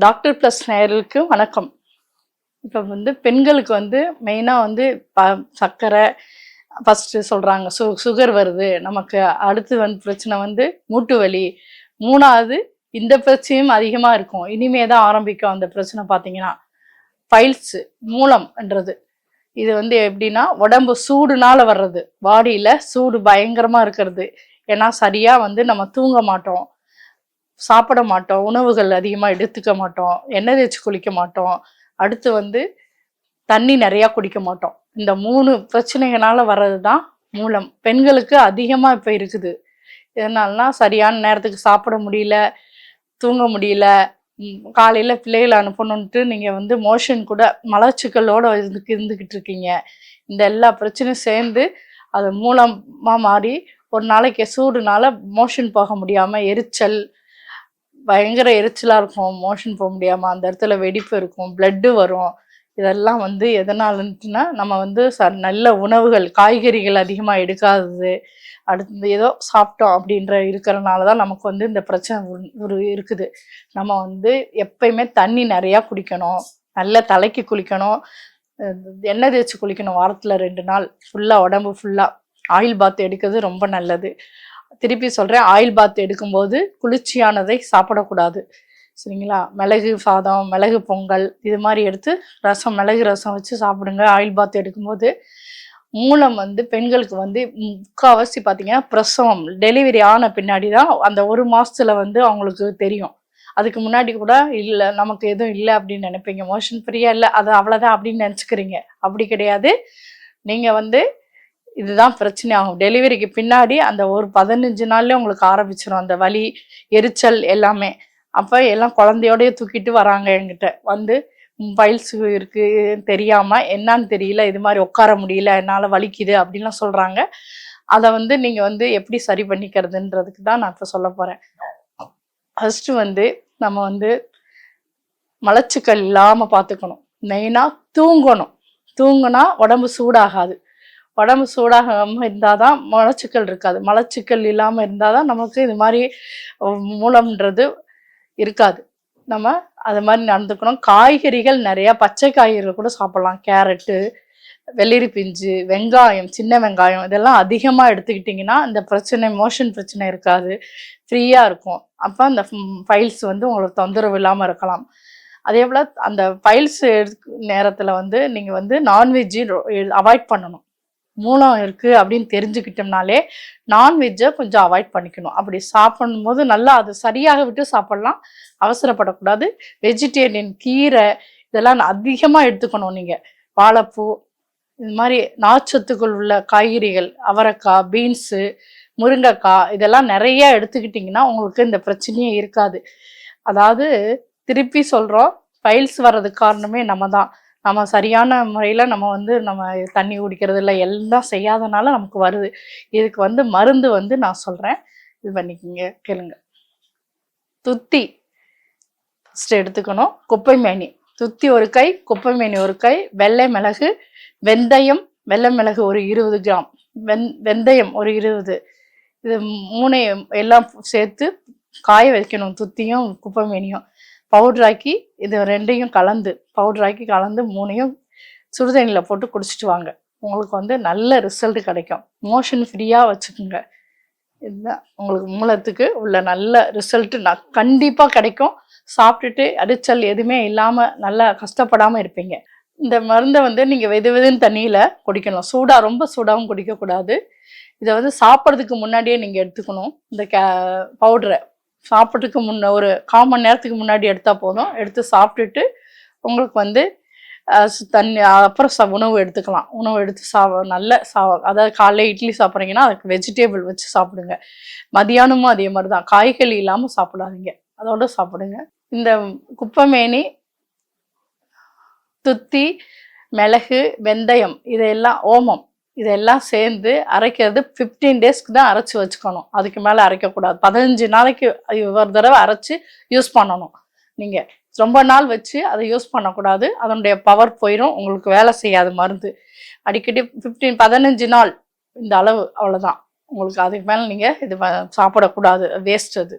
Doctor plus நேயர்களுக்கு வணக்கம். இப்போ பெண்களுக்கு மெயினாக சர்க்கரை ஃபஸ்ட்டு சொல்கிறாங்க. சுகர் வருது நமக்கு. அடுத்து பிரச்சனை மூட்டு வலி. மூணாவது இந்த பிரச்சனையும் அதிகமாக இருக்கும். இனிமே தான் ஆரம்பிக்கும் அந்த பிரச்சனை. பார்த்தீங்கன்னா பைல்ஸு மூலம்ன்றது இது எப்படின்னா உடம்பு சூடுனால வர்றது. பாடியில் சூடு பயங்கரமாக இருக்கிறது. ஏன்னா சரியாக நம்ம தூங்க மாட்டோம், சாப்பிட மாட்டோம், உணவுகள் அதிகமாக எடுத்துக்க மாட்டோம், எண்ணெய் தேய்ச்சி குளிக்க மாட்டோம், அடுத்து தண்ணி நிறையா குடிக்க மாட்டோம். இந்த 3 பிரச்சனைகளால் வர்றது தான் மூலம். பெண்களுக்கு அதிகமாக இப்போ இருக்குது. எதனாலனா சரியான நேரத்துக்கு சாப்பிட முடியல, தூங்க முடியல, காலையில் பிள்ளைகளை அனுப்பணுன்ட்டு நீங்கள் மோஷன் கூட மலச்சிக்கலோடு இருந்துக்கிட்டு இருக்கீங்க. இந்த எல்லா பிரச்சனையும் சேர்ந்து அது மூலமாக மாறி ஒரு நாளைக்கு சூடுனால மோஷன் போக முடியாமல் எரிச்சல், பயங்கர எரிச்சலாக இருக்கும். மோஷன் போக முடியாமல் அந்த இடத்துல வெடிப்பு இருக்கும், பிளட்டு வரும். இதெல்லாம் எதனாலன்ட்டுனா நம்ம நல்ல உணவுகள், காய்கறிகள் அதிகமாக எடுக்காதது, அடுத்து ஏதோ சாப்பிட்டோம் அப்படின்ற இருக்கிறனால தான் நமக்கு இந்த பிரச்சனை இருக்குது. நம்ம எப்பயுமே தண்ணி நிறையா குடிக்கணும், நல்ல தலைக்கு குளிக்கணும், எண்ணெய் தேய்ச்சி குளிக்கணும். வாரத்தில் 2 நாள் ஃபுல்லாக உடம்பு ஃபுல்லாக ஆயில் பாத் எடுக்கிறது ரொம்ப நல்லது. திருப்பி சொல்கிறேன், ஆயில் பாத் எடுக்கும்போது குளிர்ச்சியானதை சாப்பிடக்கூடாது, சரிங்களா? மிளகு சாதம், மிளகு பொங்கல் இது மாதிரி எடுத்து ரசம், மிளகு ரசம் வச்சு சாப்பிடுங்க ஆயில் பாத் எடுக்கும்போது. மூலம் பெண்களுக்கு முக்கால்வாசி பார்த்தீங்கன்னா பிரசவம், டெலிவரி ஆன பின்னாடி தான் அந்த 1 மாதத்தில் அவங்களுக்கு தெரியும். அதுக்கு முன்னாடி கூட இல்லை, நமக்கு எதுவும் இல்லை அப்படின்னு நினைப்பீங்க, மோஷன் ஃப்ரீயாக இல்லை, அது அவ்வளோதான் அப்படின்னு நினச்சிக்கிறீங்க. அப்படி கிடையாது. நீங்கள் இதுதான் பிரச்சனை ஆகும். டெலிவரிக்கு பின்னாடி அந்த ஒரு 15 நாள்லேயே உங்களுக்கு ஆரம்பிச்சிடும் அந்த வலி, எரிச்சல் எல்லாமே. அப்போ எல்லாம் குழந்தையோடய தூக்கிட்டு வராங்க என்கிட்ட. பைல்ஸ் இருக்குது தெரியாமல், என்னான்னு தெரியல, இது மாதிரி உட்கார முடியல, என்னால் வலிக்குது அப்படின்லாம் சொல்கிறாங்க. அதை நீங்கள் எப்படி சரி பண்ணிக்கிறதுன்றதுக்கு தான் நான் இப்போ சொல்ல போகிறேன். ஃபஸ்ட்டு நம்ம மலச்சிக்கல் இல்லாமல் பார்த்துக்கணும். மெயினாக தூங்கணும். தூங்குனா உடம்பு சூடாகாது. உடம்பு சூடாகாமல் இருந்தால் தான் மலச்சிக்கல் இருக்காது. மலச்சிக்கல் இல்லாமல் இருந்தால் தான் நமக்கு இது மாதிரி மூலம்ன்றது இருக்காது. நம்ம அது மாதிரி நடந்துக்கணும். காய்கறிகள் நிறையா, பச்சை காய்கறிகள் கூட சாப்பிட்லாம். கேரட்டு, வெள்ளரி பிஞ்சு, வெங்காயம், சின்ன வெங்காயம் இதெல்லாம் அதிகமாக எடுத்துக்கிட்டிங்கன்னா இந்த பிரச்சனை, மோஷன் பிரச்சனை இருக்காது, ஃப்ரீயாக இருக்கும். அப்போ அந்த பைல்ஸ் உங்களுக்கு தொந்தரவு இல்லாமல் இருக்கலாம். அதே போல் அந்த பைல்ஸ் நேரத்தில் நீங்கள் நான்வெஜ்ஜு அவாய்ட் பண்ணணும். மூலம் இருக்குது அப்படின்னு தெரிஞ்சுக்கிட்டோம்னாலே நான்வெஜ்ஜை கொஞ்சம் அவாய்ட் பண்ணிக்கணும். அப்படி சாப்பிடும்போது நல்லா அது சரியாக விட்டு சாப்பிட்லாம், அவசரப்படக்கூடாது. வெஜிடேரியன், கீரை இதெல்லாம் அதிகமாக எடுத்துக்கணும். நீங்கள் வாழைப்பூ, இது மாதிரி நார்ச்சத்துக்கள் உள்ள காய்கறிகள், அவரைக்காய், பீன்ஸு, முருங்கைக்காய் இதெல்லாம் நிறைய எடுத்துக்கிட்டிங்கன்னா உங்களுக்கு இந்த பிரச்சனையே இருக்காது. அதாவது திருப்பி சொல்கிறோம், பைல்ஸ் வர்றதுக்கு காரணமே நம்ம தான். நம்ம சரியான முறையில் நம்ம தண்ணி குடிக்கிறது இல்லை, எல்லாம் செய்யாதனால நமக்கு வருது. இதுக்கு மருந்து நான் சொல்கிறேன், இது பண்ணிக்கிங்க, கேளுங்க. துத்தி ஃபஸ்ட்டு எடுத்துக்கணும். குப்பை மேனி துத்தி 1 கை, குப்பை மேனி 1 கை, வெள்ளை மிளகு, வெந்தயம், வெள்ளை மிளகு ஒரு 20 கிராம், வெந்தயம் ஒரு 20. இது 3 எல்லாம் சேர்த்து காய வைக்கணும். துத்தியும் குப்பை மேனியும் பவுட்ராக்கி, இது 2ஐயும் பவுட்ராக்கி கலந்து 3ஐயும் சுடுதண்ணியில் போட்டு குடிச்சிட்டு வாங்க. உங்களுக்கு நல்ல ரிசல்ட் கிடைக்கும். மோஷன் ஃப்ரீயாக வச்சுக்கோங்க. இதுதான் உங்களுக்கு மூலத்துக்கு உள்ள நல்ல ரிசல்ட்டு கண்டிப்பாக கிடைக்கும். சாப்பிட்டுட்டு அரிச்சல் எதுவுமே இல்லாமல் நல்லா கஷ்டப்படாமல் இருப்பீங்க. இந்த மருந்தை நீங்கள் வெதுன்னு தண்ணியில் குடிக்கணும். ரொம்ப சூடாகவும் குடிக்கக்கூடாது. இதை சாப்பிட்றதுக்கு முன்னாடியே நீங்கள் எடுத்துக்கணும். இந்த பவுடரை சாப்பிட்றதுக்கு ஒரு 1/4 மணி நேரத்துக்கு முன்னாடி எடுத்தால் போதும். எடுத்து சாப்பிட்டுட்டு உங்களுக்கு தண்ணி, அப்புறம் உணவு எடுத்துக்கலாம். உணவு எடுத்து நல்ல அதாவது காலையில் இட்லி சாப்பிட்றீங்கன்னா அதுக்கு வெஜிடேபிள் வச்சு சாப்பிடுங்க. மதியானமும் அதே மாதிரி தான், காய்கறி இல்லாமல் சாப்பிடாதீங்க, அதோட சாப்பிடுங்க. இந்த குப்பைமேனி, துத்தி, மிளகு, வெந்தயம் இதெல்லாம், ஓமம் இதெல்லாம் சேர்ந்து அரைக்கிறது 15 டேஸ்க்கு தான் அரைச்சி வச்சுக்கணும். அதுக்கு மேலே அரைக்கக்கூடாது. 15 நாளைக்கு ஒரு தடவை அரைச்சி யூஸ் பண்ணணும். நீங்கள் ரொம்ப நாள் வச்சு அதை யூஸ் பண்ணக்கூடாது, அதனுடைய பவர் போயிடும், உங்களுக்கு வேலை செய்யாது மருந்து. அடிக்கடி 15 நாள் இந்த அளவு, அவ்வளோதான். உங்களுக்கு அதுக்கு மேலே நீங்கள் இது சாப்பிடக்கூடாது, வேஸ்ட் அது.